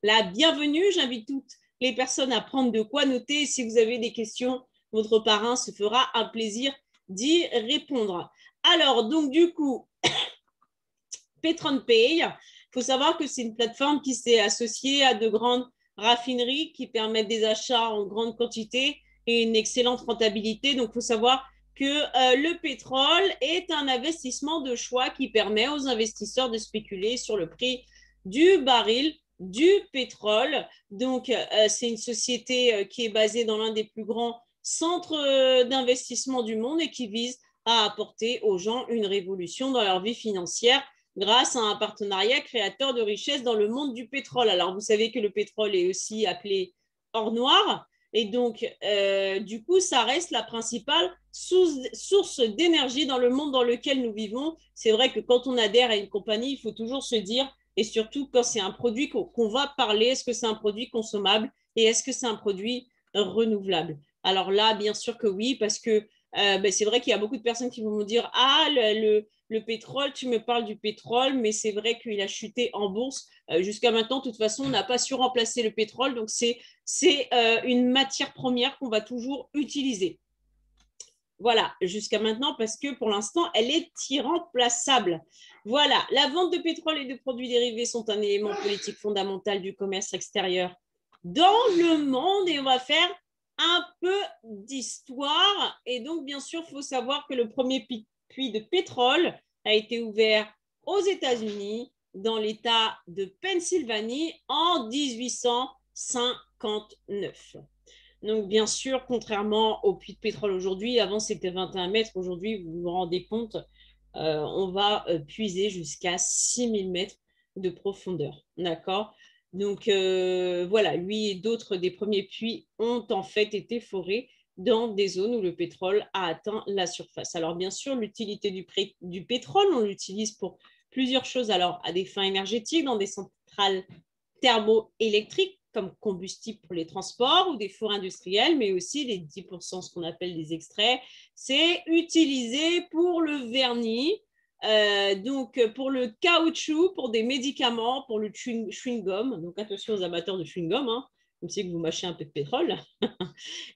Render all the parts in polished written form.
La bienvenue, j'invite toutes les personnes à prendre de quoi noter. Si vous avez des questions, votre parrain se fera un plaisir d'y répondre. Alors, donc du coup, PetronPay, il faut savoir que c'est une plateforme qui s'est associée à de grandes raffineries qui permettent des achats en grande quantité et une excellente rentabilité. Donc, il faut savoir que le pétrole est un investissement de choix qui permet aux investisseurs de spéculer sur le prix du baril du pétrole. Donc, c'est une société qui est basée dans l'un des plus grands centres d'investissement du monde et qui vise à apporter aux gens une révolution dans leur vie financière grâce à un partenariat créateur de richesses dans le monde du pétrole. Alors, vous savez que le pétrole est aussi appelé or noir. Et donc, du coup, ça reste la principale source d'énergie dans le monde dans lequel nous vivons. C'est vrai que quand on adhère à une compagnie, il faut toujours se dire, et surtout quand c'est un produit qu'on va parler, est-ce que c'est un produit consommable et est-ce que c'est un produit renouvelable? Alors là, bien sûr que oui, parce que c'est vrai qu'il y a beaucoup de personnes qui vont me dire « Ah, le pétrole, tu me parles du pétrole, mais c'est vrai qu'il a chuté en bourse. Jusqu'à maintenant, de toute façon, on n'a pas su remplacer le pétrole, donc c'est une matière première qu'on va toujours utiliser. » Voilà, jusqu'à maintenant, parce que pour l'instant, elle est irremplaçable. Voilà, la vente de pétrole et de produits dérivés sont un élément politique fondamental du commerce extérieur dans le monde. Et on va faire un peu d'histoire. Et donc, bien sûr, il faut savoir que le premier puits de pétrole a été ouvert aux États-Unis, dans l'État de Pennsylvanie, en 1859. Donc, bien sûr, contrairement au puits de pétrole aujourd'hui, avant c'était 21 mètres, aujourd'hui, vous vous rendez compte, on va puiser jusqu'à 6000 mètres de profondeur. D'accord? Donc, voilà, lui et d'autres des premiers puits ont en fait été forés dans des zones où le pétrole a atteint la surface. Alors, bien sûr, l'utilité du pétrole, on l'utilise pour plusieurs choses. Alors, à des fins énergétiques, dans des centrales thermoélectriques, comme combustible pour les transports ou des fours industriels, mais aussi les 10%, ce qu'on appelle des extraits. C'est utilisé pour le vernis, donc pour le caoutchouc, pour des médicaments, pour le chewing-gum. Donc attention aux amateurs de chewing-gum, hein, comme si vous mâchez un peu de pétrole.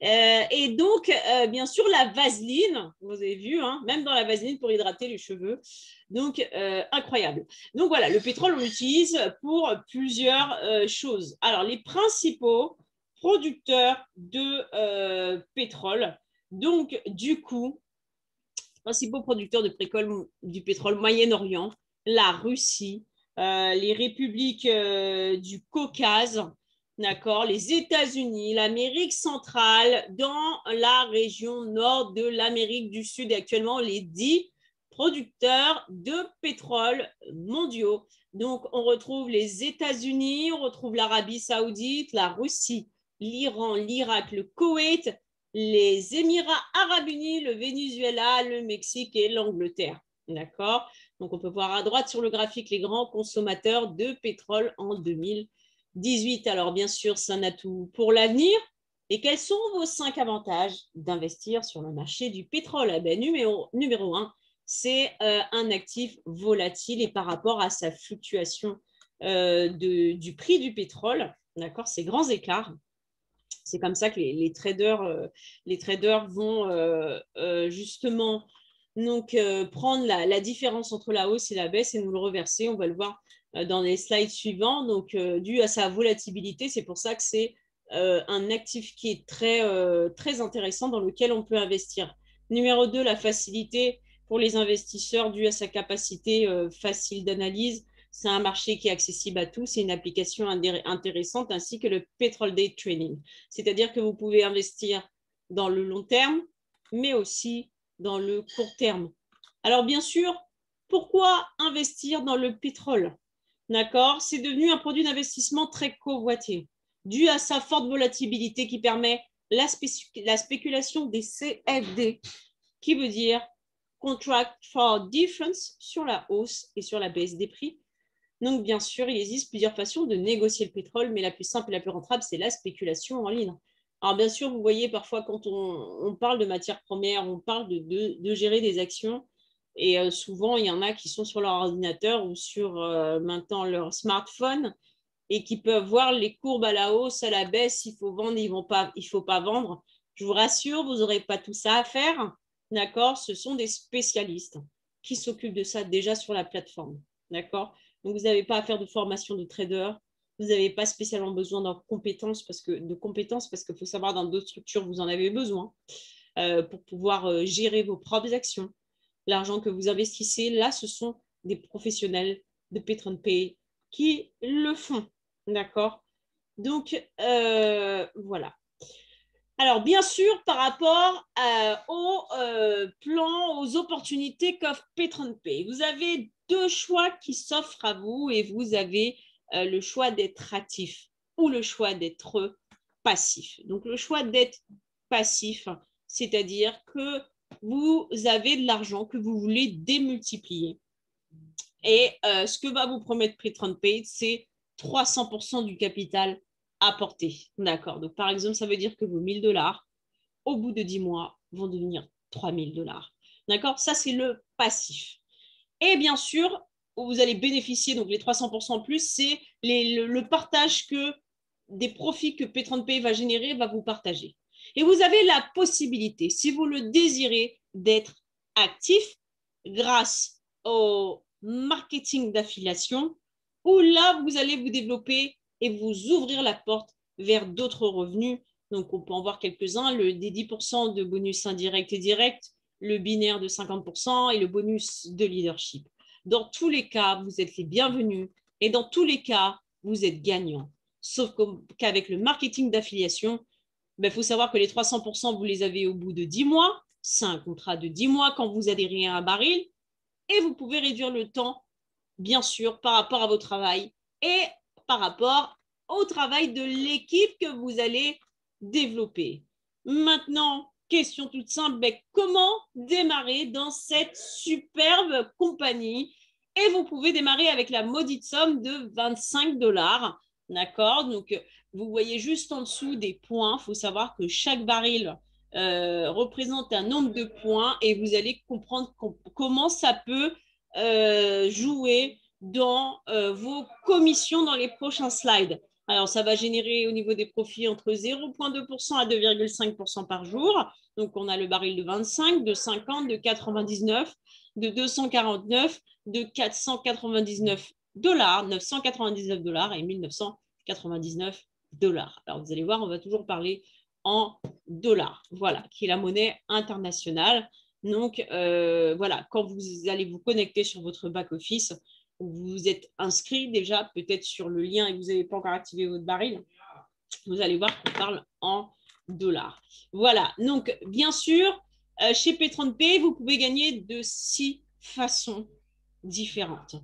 Et donc, bien sûr, la vaseline, vous avez vu, hein, même dans la vaseline pour hydrater les cheveux. Donc, incroyable. Donc, voilà, le pétrole, on l'utilise pour plusieurs choses. Alors, les principaux producteurs de pétrole, donc, du coup, principaux producteurs du pétrole Moyen-Orient, la Russie, les républiques du Caucase, d'accord, les États-Unis, l'Amérique centrale, dans la région nord de l'Amérique du Sud, et actuellement les 10 producteurs de pétrole mondiaux. Donc, on retrouve les États-Unis, on retrouve l'Arabie saoudite, la Russie, l'Iran, l'Irak, le Koweït, les Émirats arabes unis, le Venezuela, le Mexique et l'Angleterre. D'accord? Donc, on peut voir à droite sur le graphique les grands consommateurs de pétrole en 2018. Alors, bien sûr, c'est un atout pour l'avenir. Et quels sont vos 5 avantages d'investir sur le marché du pétrole? Eh bien, numéro 1, c'est un actif volatile et par rapport à sa fluctuation du prix du pétrole, d'accord, ces grands écarts, C'est comme ça que les traders vont justement donc, prendre la différence entre la hausse et la baisse et nous le reverser. On va le voir dans les slides suivants. Donc, dû à sa volatilité, c'est pour ça que c'est un actif qui est très intéressant dans lequel on peut investir. Numéro 2, la facilité pour les investisseurs due à sa capacité facile d'analyse. C'est un marché qui est accessible à tous. C'est une application intéressante ainsi que le petrol day trading. C'est-à-dire que vous pouvez investir dans le long terme, mais aussi dans le court terme. Alors, bien sûr, pourquoi investir dans le pétrole? D'accord? C'est devenu un produit d'investissement très convoité, dû à sa forte volatilité qui permet la spéculation des CFD, qui veut dire Contract for Difference, sur la hausse et sur la baisse des prix. Donc, bien sûr, il existe plusieurs façons de négocier le pétrole, mais la plus simple et la plus rentable, c'est la spéculation en ligne. Alors, bien sûr, vous voyez, parfois, quand on parle de matières premières, on parle de gérer des actions. Et souvent, il y en a qui sont sur leur ordinateur ou sur maintenant leur smartphone et qui peuvent voir les courbes à la hausse, à la baisse, il faut vendre, il ne faut pas vendre. Je vous rassure, vous n'aurez pas tout ça à faire. D'accord? Ce sont des spécialistes qui s'occupent de ça déjà sur la plateforme. D'accord? Donc, vous n'avez pas à faire de formation de trader. Vous n'avez pas spécialement besoin de compétences parce qu'il faut savoir, dans d'autres structures, vous en avez besoin pour pouvoir gérer vos propres actions. L'argent que vous investissez, là, ce sont des professionnels de Pay Pay qui le font. D'accord? Donc, voilà. Alors, bien sûr, par rapport aux plans, aux opportunités qu'offre Pay, vous avez deux choix qui s'offrent à vous et vous avez le choix d'être actif ou le choix d'être passif. Donc, le choix d'être passif, c'est-à-dire que vous avez de l'argent que vous voulez démultiplier. Et ce que va vous promettre Pay, c'est 300% du capital apporté. D'accord. Donc, par exemple, ça veut dire que vos 1 000 $, au bout de 10 mois, vont devenir 3 000 $. D'accord. Ça, c'est le passif. Et bien sûr, vous allez bénéficier, donc les 300% en plus, c'est le partage que des profits que Pay va générer, va vous partager. Et vous avez la possibilité, si vous le désirez, d'être actif grâce au marketing d'affiliation, où là, vous allez vous développer et vous ouvrir la porte vers d'autres revenus. Donc, on peut en voir quelques-uns, des 10% de bonus indirect et direct, le binaire de 50% et le bonus de leadership. Dans tous les cas, vous êtes les bienvenus et dans tous les cas, vous êtes gagnant. Sauf qu'avec le marketing d'affiliation, il faut savoir que les 300%, vous les avez au bout de 10 mois. C'est un contrat de 10 mois quand vous adhérez à un baril. Et vous pouvez réduire le temps, bien sûr, par rapport à vos travails et par rapport au travail de l'équipe que vous allez développer. Maintenant, question toute simple, comment démarrer dans cette superbe compagnie? Et vous pouvez démarrer avec la maudite somme de 25 $. D'accord? Donc, vous voyez juste en dessous des points. Il faut savoir que chaque baril représente un nombre de points et vous allez comprendre comment ça peut jouer dans vos commissions dans les prochains slides. Alors, ça va générer au niveau des profits entre 0,2% à 2,5% par jour. Donc, on a le baril de 25, de 50, de 99, de 249, de 499 $, 999 $ et 1999 $. Alors, vous allez voir, on va toujours parler en dollars, voilà, qui est la monnaie internationale. Donc, voilà, quand vous allez vous connecter sur votre back-office, vous êtes inscrit déjà peut-être sur le lien et vous n'avez pas encore activé votre baril, vous allez voir qu'on parle en dollars. Voilà, donc bien sûr, chez Pay, vous pouvez gagner de 6 façons différentes.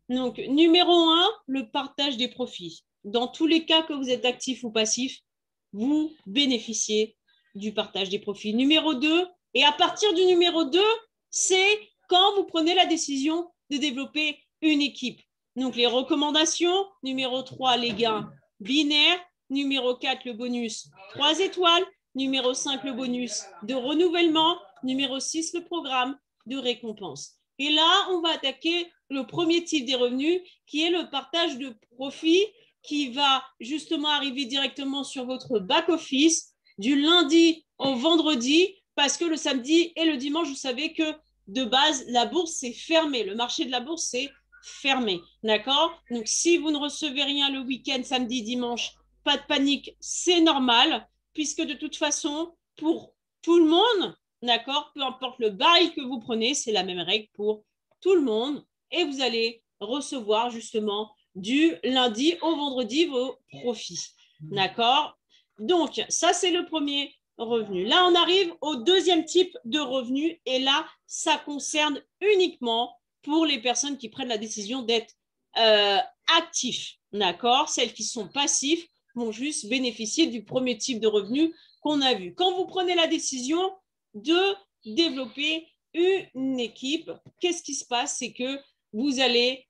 Donc, numéro 1, le partage des profits. Dans tous les cas que vous êtes actif ou passif, vous bénéficiez du partage des profits. Numéro 2, et à partir du numéro 2, c'est quand vous prenez la décision de développer une équipe. Donc, les recommandations. Numéro 3, les gains binaires. Numéro 4, le bonus 3 étoiles. Numéro 5, le bonus de renouvellement. Numéro 6, le programme de récompense. Et là, on va attaquer le premier type des revenus qui est le partage de profits qui va justement arriver directement sur votre back-office du lundi au vendredi, parce que le samedi et le dimanche, vous savez que de base, la bourse est fermée. Le marché de la bourse est fermé. D'accord? Donc, si vous ne recevez rien le week-end, samedi, dimanche, pas de panique, c'est normal, puisque de toute façon, pour tout le monde, d'accord, peu importe le baril que vous prenez, c'est la même règle pour tout le monde. Et vous allez recevoir justement du lundi au vendredi vos profits. D'accord? Donc, ça, c'est le premier revenu. Là, on arrive au deuxième type de revenu. Et là, ça concerne uniquement pour les personnes qui prennent la décision d'être actifs. D'accord? Celles qui sont passifs vont juste bénéficier du premier type de revenu qu'on a vu. Quand vous prenez la décision de développer une équipe, qu'est-ce qui se passe? C'est que vous allez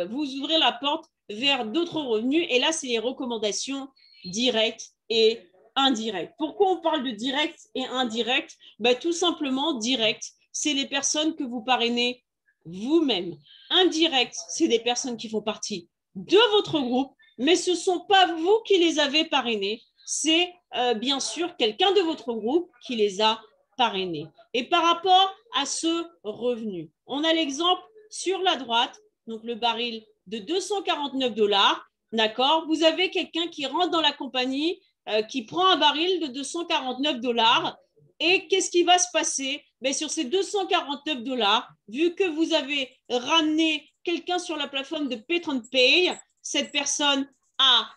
vous ouvrir la porte vers d'autres revenus. Et là, c'est les recommandations directes et indirectes. Pourquoi on parle de direct et indirect? Ben, tout simplement, direct, c'est les personnes que vous parrainez vous-même. Indirect, c'est des personnes qui font partie de votre groupe, mais ce ne sont pas vous qui les avez parrainées, c'est bien sûr quelqu'un de votre groupe qui les a parrainés. Et par rapport à ce revenu, on a l'exemple sur la droite, donc le baril de 249 $, d'accord? Vous avez quelqu'un qui rentre dans la compagnie, qui prend un baril de 249 $, et qu'est-ce qui va se passer? Mais sur ces 249 $, vu que vous avez ramené quelqu'un sur la plateforme de PayTronPay, cette personne a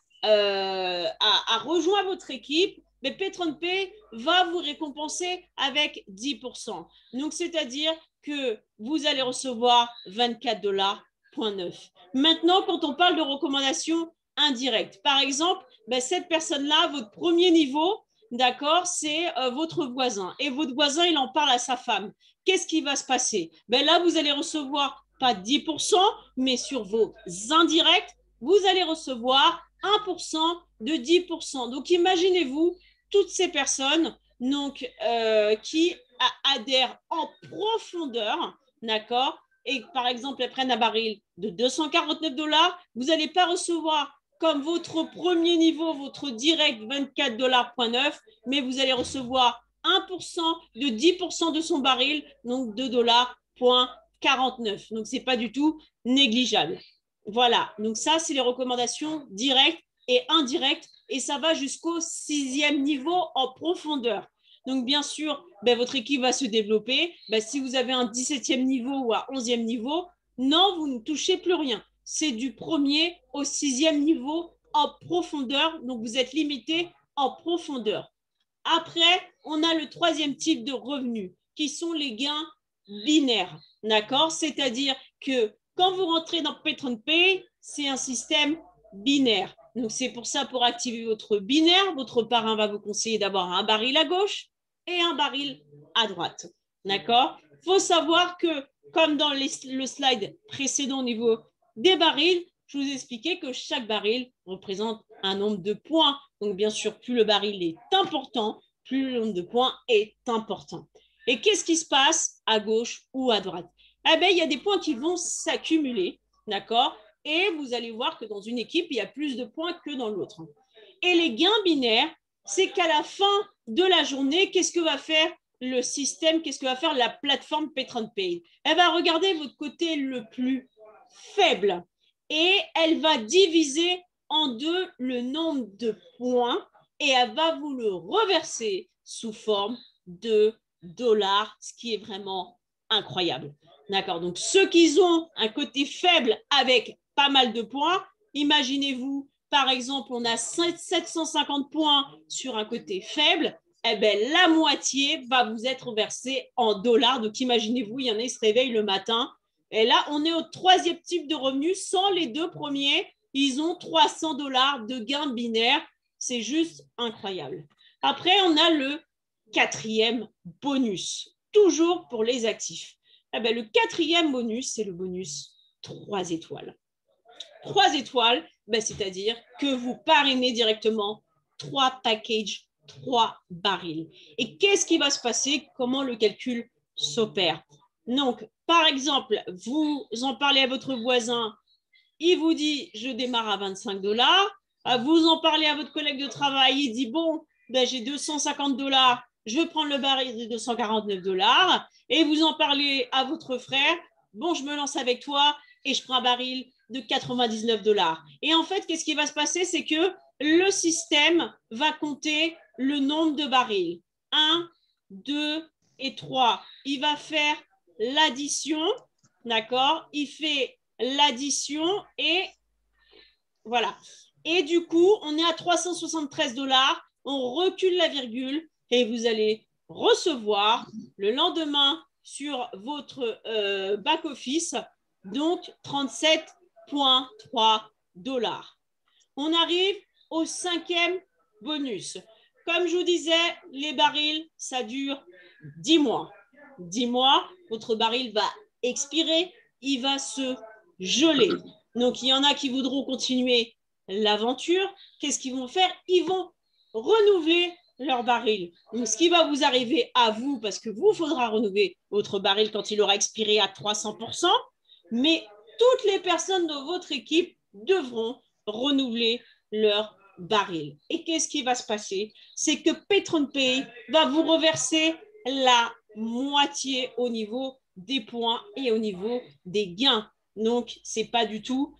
rejoint votre équipe, mais PayTronPay va vous récompenser avec 10%. Donc, c'est-à-dire que vous allez recevoir 24,9 $. Maintenant, quand on parle de recommandations indirectes, par exemple, ben, cette personne-là, votre premier niveau, d'accord, c'est votre voisin. Et votre voisin, il en parle à sa femme. Qu'est-ce qui va se passer? Ben là, vous allez recevoir pas 10%, mais sur vos indirects, vous allez recevoir 1% de 10%. Donc, imaginez-vous toutes ces personnes donc, qui adhèrent en profondeur, d'accord, et par exemple, elles prennent un baril de 249 $, vous n'allez pas recevoir comme votre premier niveau, votre direct 24,9 $, mais vous allez recevoir 1% de 10% de son baril, donc 2,49 $. Donc, ce n'est pas du tout négligeable. Voilà, donc ça, c'est les recommandations directes et indirectes, et ça va jusqu'au 6e niveau en profondeur. Donc, bien sûr, ben, votre équipe va se développer. Ben, si vous avez un 17e niveau ou un 11e niveau, non, vous ne touchez plus rien. C'est du premier au 6e niveau en profondeur. Donc, vous êtes limité en profondeur. Après, on a le 3e type de revenus, qui sont les gains binaires. D'accord? C'est-à-dire que quand vous rentrez dans PayTronPay, c'est un système binaire. Donc, c'est pour ça, pour activer votre binaire, votre parrain va vous conseiller d'avoir un baril à gauche et un baril à droite. D'accord? Il faut savoir que, comme dans le slide précédent au niveau des barils, je vous expliquais que chaque baril représente un nombre de points. Donc, bien sûr, plus le baril est important, plus le nombre de points est important. Et qu'est-ce qui se passe à gauche ou à droite? Eh bien, il y a des points qui vont s'accumuler, d'accord? Et vous allez voir que dans une équipe, il y a plus de points que dans l'autre. Et les gains binaires, c'est qu'à la fin de la journée, qu'est-ce que va faire le système, qu'est-ce que va faire la plateforme PayTronPay? Elle va regarder votre côté le plus faible et elle va diviser en deux le nombre de points et elle va vous le reverser sous forme de dollars, ce qui est vraiment incroyable. D'accord? Donc, ceux qui ont un côté faible avec pas mal de points, imaginez-vous, par exemple, on a 750 points sur un côté faible, eh bien, la moitié va vous être versée en dollars. Donc, imaginez-vous, il y en a qui se réveillent le matin. Et là, on est au 3e type de revenus. Sans les 2 premiers, ils ont 300 $ de gains binaires. C'est juste incroyable. Après, on a le 4e bonus, toujours pour les actifs. Eh bien, le 4e bonus, c'est le bonus 3 étoiles. 3 étoiles, ben, c'est-à-dire que vous parrainez directement 3 packages, 3 barils. Et qu'est-ce qui va se passer? Comment le calcul s'opère? Donc, par exemple, vous en parlez à votre voisin, il vous dit, je démarre à 25 $. Vous en parlez à votre collègue de travail, il dit, bon, ben, j'ai 250 $, je vais prendre le baril de 249 $. Et vous en parlez à votre frère, bon, je me lance avec toi et je prends un baril de 99 $. Et en fait, qu'est-ce qui va se passer? C'est que le système va compter le nombre de barils. 1, 2 et 3. Il va faire l'addition, d'accord? Il fait l'addition et voilà. Et du coup, on est à 373 $. On recule la virgule et vous allez recevoir le lendemain sur votre back-office, donc 37,3 $. On arrive au 5e bonus. Comme je vous disais, les barils, ça dure 10 mois. 10 mois, votre baril va expirer, il va se geler. Donc, il y en a qui voudront continuer l'aventure. Qu'est-ce qu'ils vont faire? Ils vont renouveler leur baril. Donc, ce qui va vous arriver à vous, parce que vous faudra renouveler votre baril quand il aura expiré à 300%, mais toutes les personnes de votre équipe devront renouveler leur baril. Et qu'est-ce qui va se passer? C'est que PatronPay va vous reverser la moitié au niveau des points et au niveau des gains. Donc, ce n'est pas du tout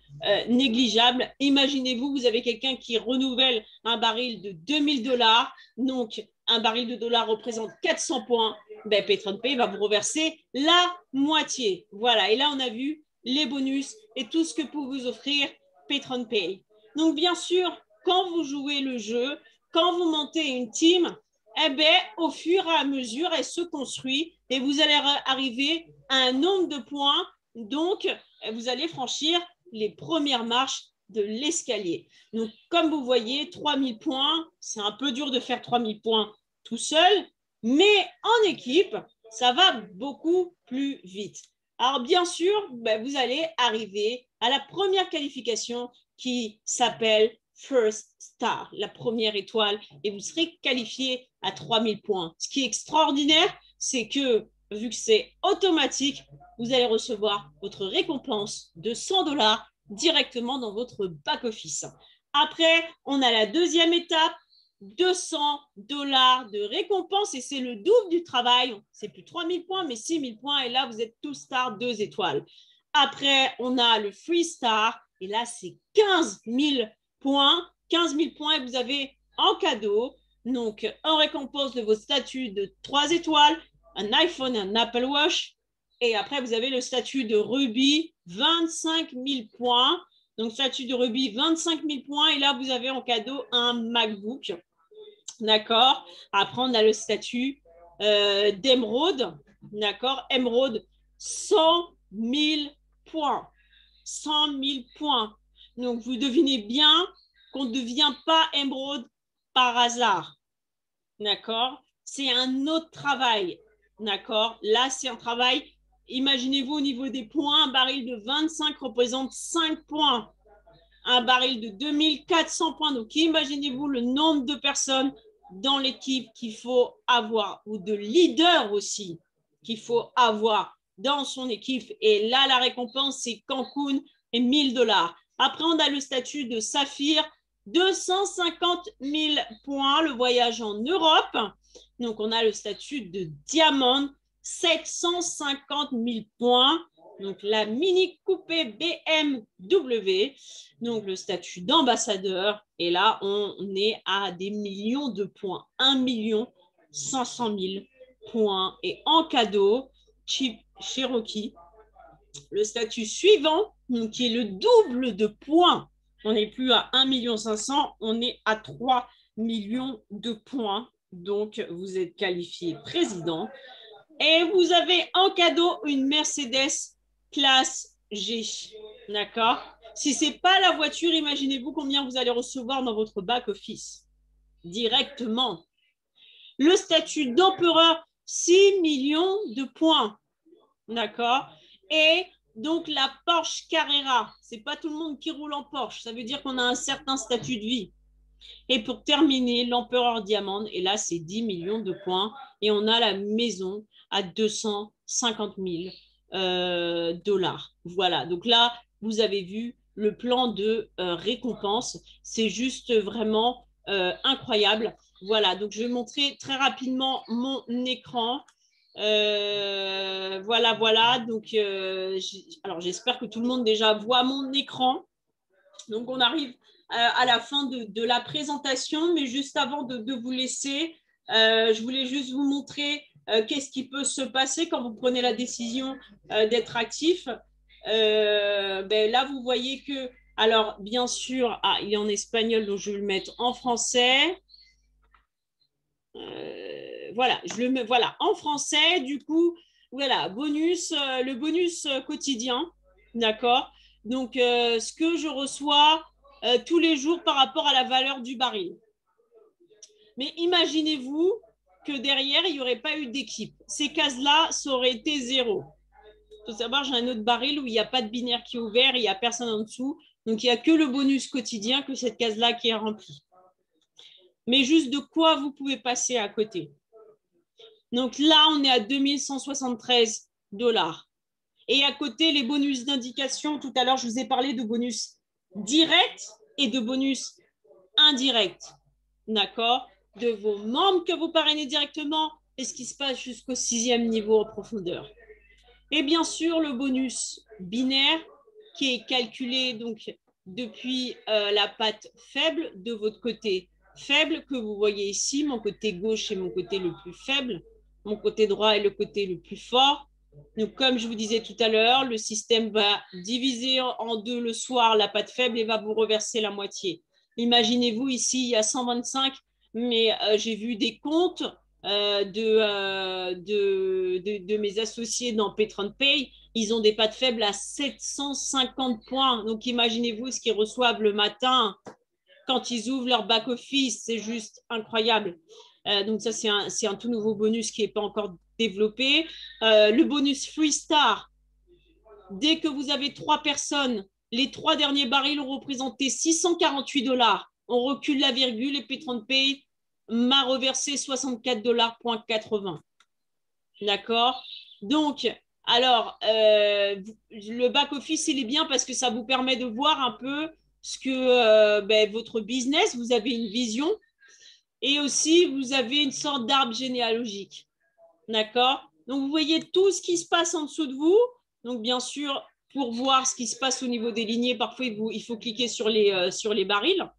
négligeable. Imaginez-vous, vous avez quelqu'un qui renouvelle un baril de 2000 $. Donc, un baril de dollars représente 400 points. Ben, PatronPay va vous reverser la moitié. Voilà. Et là, on a vu les bonus et tout ce que peut vous offrir PatronPay. Donc, bien sûr, quand vous jouez le jeu, quand vous montez une team, eh bien, au fur et à mesure, elle se construit et vous allez arriver à un nombre de points. Donc, vous allez franchir les premières marches de l'escalier. Donc, comme vous voyez, 3000 points, c'est un peu dur de faire 3000 points tout seul, mais en équipe, ça va beaucoup plus vite. Alors, bien sûr, ben, vous allez arriver à la première qualification qui s'appelle First Star, la première étoile, et vous serez qualifié à 3000 points. Ce qui est extraordinaire, c'est que, vu que c'est automatique, vous allez recevoir votre récompense de 100 $ directement dans votre back-office. Après, on a la deuxième étape, 200 $ de récompense, et c'est le double du travail. C'est plus 3000 points, mais 6000 points, et là, vous êtes tous star 2 étoiles. Après, on a le Free Star, et là, c'est 15 000 points. 15 000 points, et vous avez en cadeau, donc en récompense de vos statuts de 3 étoiles, un iPhone et un Apple Watch. Et après, vous avez le statut de Ruby, 25 000 points. Donc, statut de Ruby, 25 000 points. Et là, vous avez en cadeau un MacBook. D'accord. Après, on a le statut d'Emeraude. D'accord. Emeraude, 100 000 points. 100 000 points. Donc, vous devinez bien qu'on ne devient pas émeraude par hasard. D'accord? C'est un autre travail. D'accord? Là, c'est un travail. Imaginez-vous au niveau des points, un baril de 25 représente 5 points. Un baril de 2400 points. Donc, imaginez-vous le nombre de personnes dans l'équipe qu'il faut avoir, ou de leaders aussi, qu'il faut avoir dans son équipe. Et là, la récompense, c'est Cancun et 1000 $. Après, on a le statut de Saphir, 250 000 points, le voyage en Europe. Donc, on a le statut de Diamant, 750 000 points. Donc, la Mini Coupé BMW. Donc, le statut d'ambassadeur. Et là, on est à des millions de points. 1 500 000 points. Et en cadeau, Jeep Cherokee. Le statut suivant, donc, qui est le double de points. On n'est plus à 1 500 000, on est à 3 millions de points. Donc, vous êtes qualifié président. Et vous avez en cadeau une Mercedes classe G. D'accord? Si ce n'est pas la voiture, imaginez-vous combien vous allez recevoir dans votre back-office directement. Le statut d'empereur, 6 millions de points. D'accord? Et donc, la Porsche Carrera, ce n'est pas tout le monde qui roule en Porsche. Ça veut dire qu'on a un certain statut de vie. Et pour terminer, l'empereur diamant, et là, c'est 10 millions de points. Et on a la maison à 250 000 $. Voilà, donc là, vous avez vu le plan de récompense. C'est juste vraiment incroyable. Voilà, donc je vais montrer très rapidement mon écran. Voilà. Donc, alors j'espère que tout le monde déjà voit mon écran. Donc, on arrive à la fin de la présentation, mais juste avant de vous laisser, je voulais juste vous montrer qu'est-ce qui peut se passer quand vous prenez la décision d'être actif. Là, vous voyez que, alors, bien sûr, il est en espagnol, donc je vais le mettre en français. Voilà, je le mets voilà, en français. Du coup, voilà, bonus, le bonus quotidien, d'accord. Donc, ce que je reçois tous les jours par rapport à la valeur du baril. Mais imaginez-vous que derrière, il n'y aurait pas eu d'équipe. Ces cases-là, ça aurait été zéro. Il faut savoir, j'ai un autre baril où il n'y a pas de binaire qui est ouvert, il n'y a personne en dessous. Donc, il n'y a que le bonus quotidien, que cette case-là qui est remplie. Mais juste de quoi vous pouvez passer à côté. Donc là, on est à 2173 $. Et à côté, les bonus d'indication. Tout à l'heure, je vous ai parlé de bonus direct et de bonus indirect. D'accord? De vos membres que vous parrainez directement et ce qui se passe jusqu'au 6e niveau en profondeur. Et bien sûr, le bonus binaire qui est calculé donc depuis la patte faible de votre côté faible que vous voyez ici. Mon côté gauche est mon côté le plus faible. Mon côté droit est le côté le plus fort. Donc, comme je vous disais tout à l'heure, le système va diviser en deux le soir la patte faible et va vous reverser la moitié. Imaginez-vous ici, il y a 125, mais j'ai vu des comptes de mes associés dans PatreonPay. Ils ont des pattes faibles à 750 points. Donc, imaginez-vous ce qu'ils reçoivent le matin quand ils ouvrent leur back-office. C'est juste incroyable. Donc, ça, c'est un tout nouveau bonus qui n'est pas encore développé. Le bonus Freestar, dès que vous avez 3 personnes, les 3 derniers barils ont représenté 648 $. On recule la virgule et PatreonPay m'a reversé 64 $,80. D'accord? Donc, alors, le back-office, il est bien parce que ça vous permet de voir un peu ce que votre business, vous avez une vision et aussi vous avez une sorte d'arbre généalogique. D'accord? Donc, vous voyez tout ce qui se passe en dessous de vous. Donc, bien sûr, pour voir ce qui se passe au niveau des lignées, parfois, il faut cliquer sur les barils.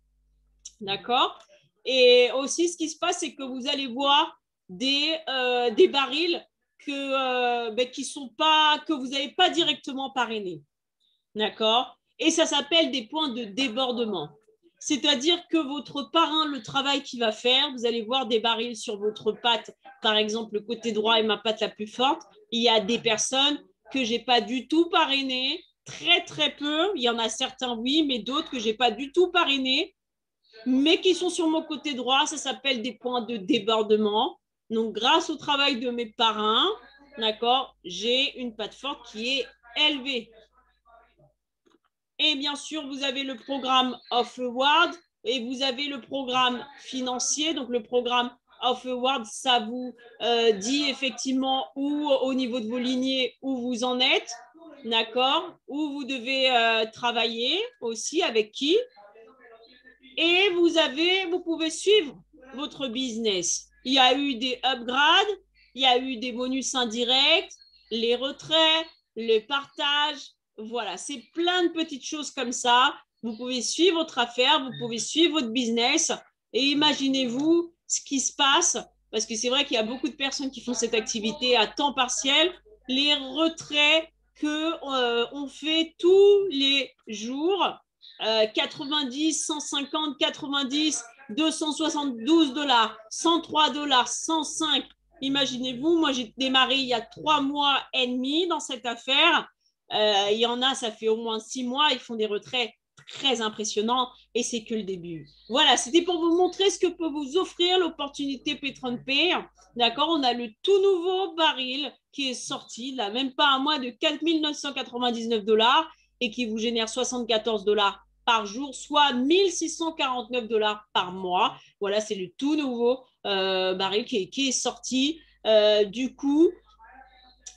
D'accord? Et aussi, ce qui se passe, c'est que vous allez voir des barils que vous n'avez pas directement parrainés. D'accord? Et ça s'appelle des points de débordement. C'est-à-dire que votre parrain, le travail qu'il va faire, vous allez voir des barils sur votre patte, par exemple, le côté droit est ma patte la plus forte. Il y a des personnes que je n'ai pas du tout parrainées, très très peu. Il y en a certains, oui, mais d'autres que je n'ai pas du tout parrainées, mais qui sont sur mon côté droit. Ça s'appelle des points de débordement. Donc, grâce au travail de mes parrains, d'accord, j'ai une patte forte qui est élevée. Et bien sûr, vous avez le programme Off Award et vous avez le programme financier. Donc, le programme Off Award, ça vous dit effectivement où, au niveau de vos lignées, où vous en êtes, d'accord, où vous devez travailler aussi, avec qui. Et vous pouvez suivre votre business. Il y a eu des upgrades, il y a eu des bonus indirects, les retraits, les partages. Voilà, c'est plein de petites choses comme ça. Vous pouvez suivre votre affaire, vous pouvez suivre votre business et imaginez-vous ce qui se passe, parce que c'est vrai qu'il y a beaucoup de personnes qui font cette activité à temps partiel, les retraits qu'on fait tous les jours, 90, 150, 90, 272 $, 103 $, 105. Imaginez-vous, moi j'ai démarré il y a 3 mois et demi dans cette affaire. Il y en a, ça fait au moins 6 mois, ils font des retraits très impressionnants et c'est que le début. Voilà, c'était pour vous montrer ce que peut vous offrir l'opportunité PatreonPay. D'accord, on a le tout nouveau baril qui est sorti, là, même pas un mois, de 4 999 $ et qui vous génère 74 $ par jour, soit 1 649 $ par mois. Voilà, c'est le tout nouveau baril qui est sorti. Du coup,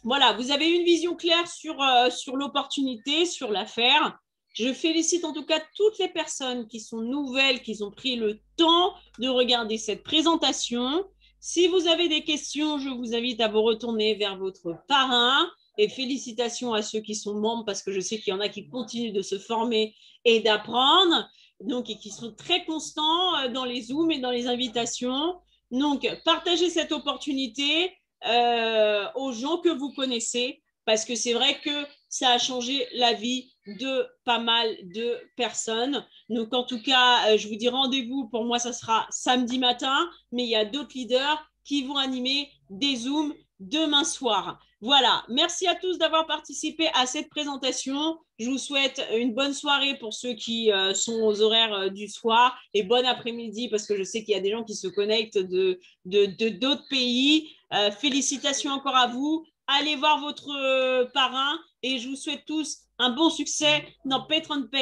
voilà, vous avez une vision claire sur l'opportunité, sur l'affaire. Je félicite en tout cas toutes les personnes qui sont nouvelles, qui ont pris le temps de regarder cette présentation. Si vous avez des questions, je vous invite à vous retourner vers votre parrain. Et félicitations à ceux qui sont membres parce que je sais qu'il y en a qui continuent de se former et d'apprendre, donc et qui sont très constants dans les Zooms et dans les invitations. Donc, partagez cette opportunité aux gens que vous connaissez parce que c'est vrai que ça a changé la vie de pas mal de personnes. Donc, en tout cas, je vous dis rendez-vous. Pour moi, ça sera samedi matin, mais il y a d'autres leaders qui vont animer des Zooms demain soir. Voilà, merci à tous d'avoir participé à cette présentation. Je vous souhaite une bonne soirée pour ceux qui sont aux horaires du soir et bon après-midi parce que je sais qu'il y a des gens qui se connectent de d'autres pays. Félicitations encore à vous. Allez voir votre parrain et je vous souhaite tous un bon succès dans Pay